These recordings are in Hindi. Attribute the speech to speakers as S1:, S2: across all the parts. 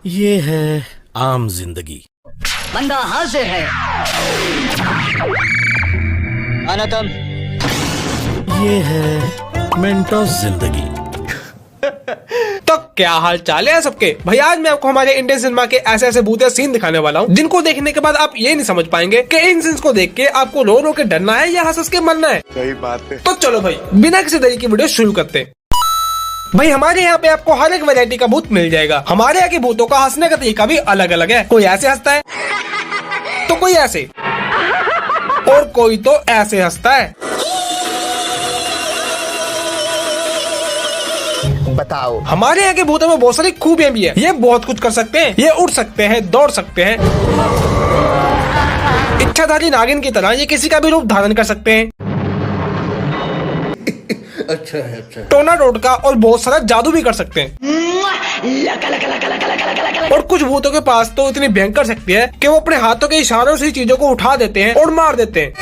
S1: ये है आम जिंदगी।
S2: बंदा हाजिर है। आना तुम।
S1: ये है मेंटोस जिंदगी।
S3: तो क्या हाल चाल है सबके भाई। आज मैं आपको हमारे इंडियन सिनेमा के ऐसे ऐसे भूतिया सीन दिखाने वाला हूँ जिनको देखने के बाद आप ये नहीं समझ पाएंगे कि इन सीन्स को देख के आपको रो रो के डरना है या हंस हंस के मरना है।
S4: सही बात है।
S3: तो चलो भाई बिना किसी देरी की वीडियो शुरू करते हैं। भाई हमारे यहाँ पे आपको हर एक वैरायटी का भूत मिल जाएगा। हमारे यहाँ के भूतों का हंसने का तरीका भी अलग अलग है। कोई ऐसे हंसता है तो कोई ऐसे और कोई तो ऐसे हंसता है।
S4: बताओ।
S3: हमारे यहाँ के भूतों में बहुत सारी खूबियां भी है। ये बहुत कुछ कर सकते हैं। ये उड़ सकते हैं, दौड़ सकते हैं, इच्छाधारी नागिन की तरह ये किसी का भी रूप धारण कर सकते हैं।
S4: अच्छा है, अच्छा।
S3: टोना टोटका और बहुत सारा जादू भी कर सकते हैं। और कुछ भूतों के पास तो इतनी भयंकर शक्ति है कि वो अपने हाथों के इशारों से चीजों को उठा देते हैं और मार देते हैं।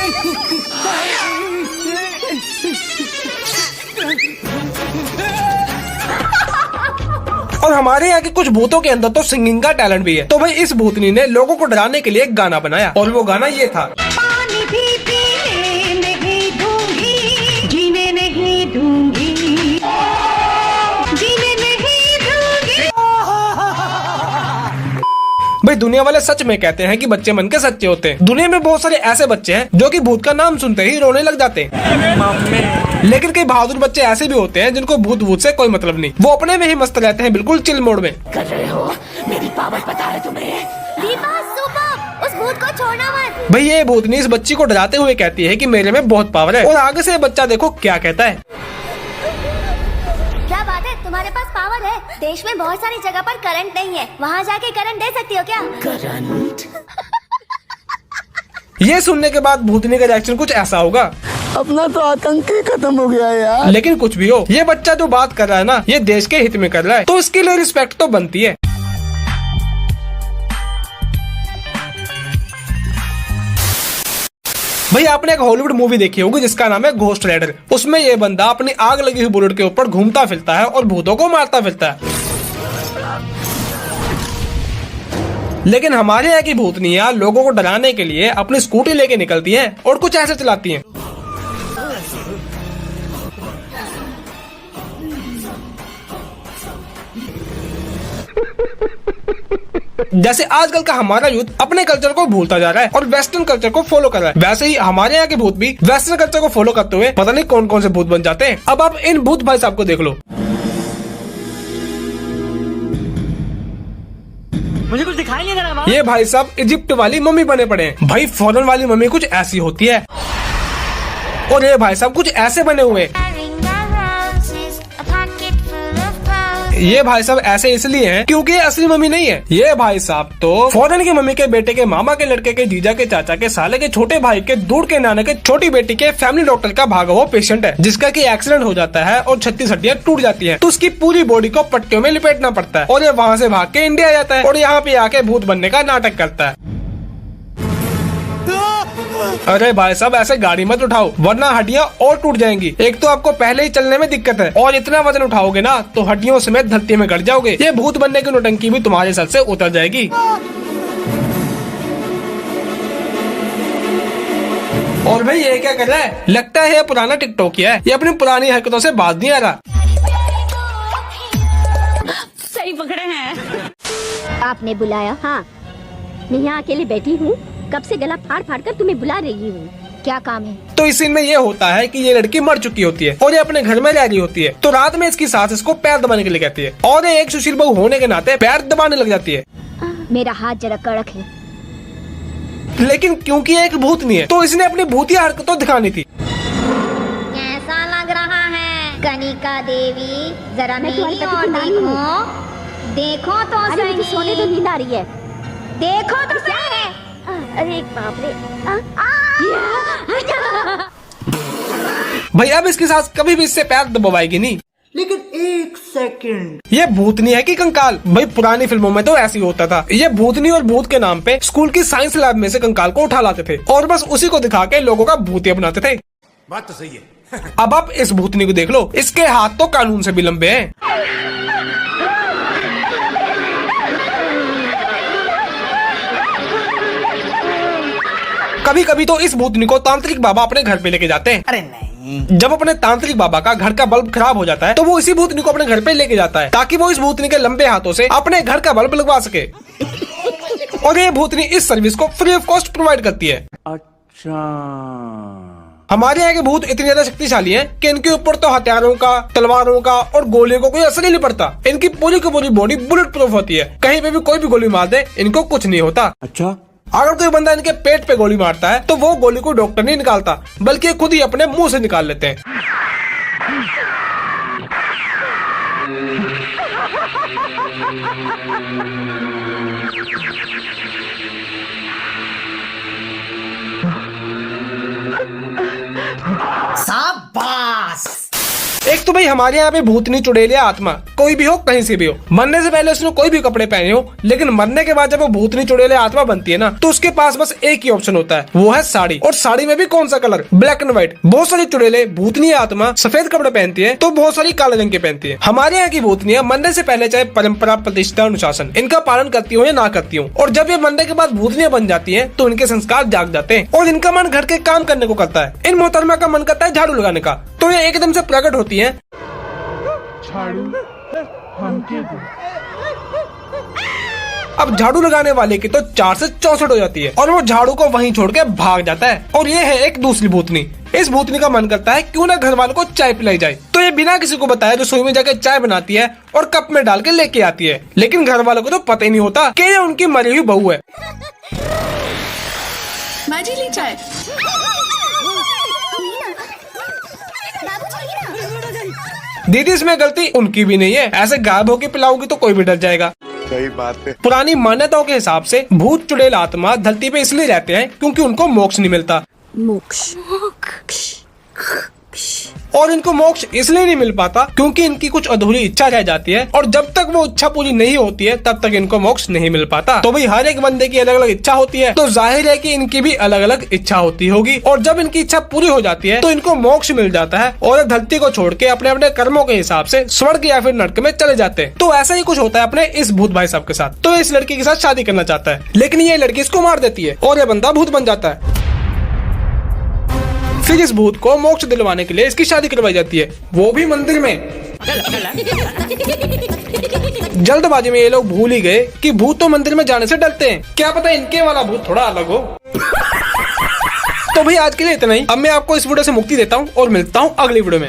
S3: और हमारे यहाँ के कुछ भूतों के अंदर तो सिंगिंग का टैलेंट भी है। तो भाई इस भूतनी ने लोगों को डराने के लिए एक गाना बनाया और वो गाना ये था।
S5: पानी भी पीने नहीं दूंगी, जीने नहीं दूंगी, जीने नहीं दूंगी।
S3: भाई दुनिया वाले सच में कहते हैं कि बच्चे मन के सच्चे होते हैं। दुनिया में बहुत सारे ऐसे बच्चे हैं जो कि भूत का नाम सुनते ही रोने लग जाते हैं। लेकिन कई बहादुर बच्चे ऐसे भी होते हैं जिनको भूत भूत से कोई मतलब नहीं। वो अपने में ही मस्त रहते हैं, बिल्कुल चिल मोड में।
S5: कर रहे हो, मेरी पावर पता है तुम्हें। दीपा सुपर, उस भूत को छोड़ना मत।
S3: भाई ये भूतनी इस बच्ची को डराते हुए कहती है कि मेरे में बहुत पावर है। और आगे से बच्चा देखो क्या कहता है।
S6: क्या बात है, तुम्हारे पास पावर है। देश में बहुत सारी जगह पर करंट नहीं है, वहाँ जाके करंट दे सकती हो क्या?
S5: करंट।
S3: ये सुनने के बाद भूतनी का रिएक्शन कुछ ऐसा होगा।
S4: अपना तो आतंक ही खत्म हो गया यार।
S3: लेकिन कुछ भी हो, ये बच्चा जो बात कर रहा है ना, ये देश के हित में कर रहा है, तो इसके लिए रिस्पेक्ट तो बनती है। भाई आपने एक हॉलीवुड मूवी देखी होगी जिसका नाम है घोस्ट राइडर। उसमें ये बंदा अपनी आग लगी हुई बुलेट के ऊपर घूमता फिरता है और भूतों को मारता फिरता है। लेकिन हमारे यहाँ की भूतनियाँ लोगों को डराने के लिए अपनी स्कूटी लेके निकलती हैं और कुछ ऐसे चलाती हैं। जैसे आजकल का हमारा यूथ अपने कल्चर को भूलता जा रहा है और वेस्टर्न कल्चर को फॉलो कर रहा है, वैसे ही हमारे यहाँ के भूत भी वेस्टर्न कल्चर को फॉलो करते हुए पता नहीं कौन कौन से भूत बन जाते हैं। अब आप इन भूत भाई साहब को देख लो।
S2: मुझे कुछ दिखाई नहीं दे रहा।
S3: ये भाई साहब इजिप्ट वाली मम्मी बने पड़े हैं। भाई फॉरेन वाली मम्मी कुछ ऐसी होती है और ये भाई साहब कुछ ऐसे बने हुए हैं। ये भाई साहब ऐसे इसलिए हैं क्योंकि ये असली मम्मी नहीं है। ये भाई साहब तो फॉरेन की मम्मी के बेटे के मामा के लड़के के जीजा के चाचा के साले के छोटे भाई के दूर के नाना के छोटी बेटी के फैमिली डॉक्टर का भागा हुआ पेशेंट है, जिसका कि एक्सीडेंट हो जाता है और 36 हड्डियां टूट जाती हैं। तो उसकी पूरी बॉडी को पट्टियों में लिपेटना पड़ता है और ये वहाँ से भाग के इंडिया जाता है और यहाँ पे आके भूत बनने का नाटक करता है। अरे भाई साहब ऐसे गाड़ी मत उठाओ वरना हड्डियां और टूट जाएंगी। एक तो आपको पहले ही चलने में दिक्कत है और इतना वजन उठाओगे ना तो हड्डियों समेत धरती में गड़ जाओगे। ये भूत बनने की नौटंकी भी तुम्हारे सर से उतर जाएगी। और भाई ये क्या कर रहा है? लगता है ये पुराना टिकटॉक किया है। ये अपनी पुरानी हरकतों से बाज नहीं आ रहा।
S5: सही पकड़े हैं।
S6: आपने बुलाया? हाँ, मैं यहाँ अकेले बैठी हूँ, कब से गला फाड़ फाड़ कर तुम्हें बुला रही हूँ। क्या काम है?
S3: तो इस सीन में ये होता है कि ये लड़की मर चुकी होती है और ये अपने घर में रह रही होती है। तो रात में इसकी सास इसको पैर दबाने के लिए कहती है और ये एक सुशील बहू होने के नाते पैर दबाने लग जाती है।
S6: मेरा हाथ जरा कड़क है।
S3: लेकिन क्योंकि ये एक भूतनी है तो इसने अपनी भूतिया हरकतों दिखानी थी।
S6: कैसा लग रहा है कनिका देवी? जरा मेरी ओर देखो, देखो तो सही। सोने तो नींद आ रही है, देखो तो सही। अरे बाप रे। भाई अब इसके साथ कभी भी इससे पैर दबाएगी नहीं।
S2: लेकिन एक सेकंड,
S3: ये भूतनी है कि कंकाल? भाई पुरानी फिल्मों में तो ऐसे ही होता था। ये भूतनी और भूत के नाम पे स्कूल की साइंस लैब में से कंकाल को उठा लाते थे और बस उसी को दिखा के लोगों का भूतिया बनाते थे।
S4: बात तो सही है।
S3: अब आप इस भूतनी को देख लो, इसके हाथ तो कानून से भी लंबे हैं। कभी कभी तो इस भूतनी को तांत्रिक बाबा अपने घर पे लेके जाते हैं।
S2: अरे नहीं।
S3: जब अपने तांत्रिक बाबा का घर का बल्ब खराब हो जाता है तो वो इसी भूतनी को अपने घर पे लेके जाता है ताकि वो इस भूतनी के लंबे हाथों से अपने घर का बल्ब लगवा सके। और ये भूतनी इस सर्विस को फ्री ऑफ कॉस्ट प्रोवाइड करती है।
S4: अच्छा।
S3: हमारे यहाँ के भूत इतने ज्यादा शक्तिशाली हैं कि इनके ऊपर तो हथियारों का, तलवारों का और गोलियों को कोई असर ही नहीं पड़ता। इनकी पूरी की पूरी बॉडी बुलेट प्रूफ होती है, कहीं पे भी कोई भी गोली मार दे इनको कुछ नहीं होता।
S4: अच्छा।
S3: अगर कोई बंदा इनके पेट पे गोली मारता है तो वो गोली को डॉक्टर नहीं निकालता बल्कि खुद ही अपने मुंह से निकाल लेते हैं।
S2: शाबाश।
S3: एक तो भाई हमारे यहाँ पे भूतनी, चुड़ैल या आत्मा कोई भी हो, कहीं से भी हो, मरने से पहले उसने कोई भी कपड़े पहने हो, लेकिन मरने के बाद जब वो भूतनी, चुड़ैल या आत्मा बनती है ना तो उसके पास बस एक ही ऑप्शन होता है, वो है साड़ी। और साड़ी में भी कौन सा कलर? Black and white. बहुत सारी चुड़ैले, भूतनी या आत्मा सफेद कपड़े पहनती है तो बहुत सारी काले रंग के पहनती है। हमारे यहाँ की भूतनियां मरने से पहले चाहे परंपरा, प्रतिष्ठा, अनुशासन इनका पालन करती हो या ना करती हो, और जब ये मरने के बाद भूतनियां बन जाती है तो इनके संस्कार जाग जाते हैं और इनका मन घर के काम करने को करता है। इन मोहतरमा का मन करता है झाड़ू लगाने का, तो ये एकदम से प्रकट होती है। अब झाड़ू लगाने वाले की तो 4 से 64 हो जाती है और वो झाड़ू को वहीं छोड़ के भाग जाता है। और ये है एक दूसरी भूतनी। इस भूतनी का मन करता है क्यों ना घर वालों को चाय पिलाई जाए, तो ये बिना किसी को बताए रसोई में जाके चाय बनाती है और कप में डाल के लेके आती है। लेकिन घर वालों को तो पता ही नहीं होता कि ये उनकी मरी हुई बहू है।
S5: माजी ली चाय।
S3: दीदी इसमें गलती उनकी भी नहीं है, ऐसे गायब होके पिलाओगी तो कोई भी डर जाएगा।
S4: सही बात है।
S3: पुरानी मान्यताओं के हिसाब से भूत, चुड़ैल, आत्मा धरती पे इसलिए रहते हैं क्योंकि उनको मोक्ष नहीं मिलता।
S5: मोक्ष।
S3: और इनको मोक्ष इसलिए नहीं मिल पाता क्योंकि इनकी कुछ अधूरी इच्छा रह जाती है और जब तक वो इच्छा पूरी नहीं होती है तब तक इनको मोक्ष नहीं मिल पाता। तो भाई हर एक बंदे की अलग अलग इच्छा होती है, तो जाहिर है कि इनकी भी अलग अलग इच्छा होती होगी। और जब इनकी इच्छा पूरी हो जाती है तो इनको मोक्ष मिल जाता है और धरती को छोड़ के अपने अपने कर्मों के हिसाब से स्वर्ग या फिर नर्क में चले जाते हैं। तो ऐसा ही कुछ होता है अपने इस भूत भाई साहब के साथ। तो इस लड़की के साथ शादी करना चाहता है, लेकिन ये लड़की इसको मार देती है और ये बंदा भूत बन जाता है। फिर इस भूत को मोक्ष दिलवाने के लिए इसकी शादी करवाई जाती है, वो भी मंदिर में। जल्दबाजी में ये लोग भूल ही गए कि भूत तो मंदिर में जाने से डरते हैं, क्या पता इनके वाला भूत थोड़ा अलग हो। तो भाई आज के लिए इतना ही। अब मैं आपको इस वीडियो से मुक्ति देता हूँ और मिलता हूँ अगली वीडियो में।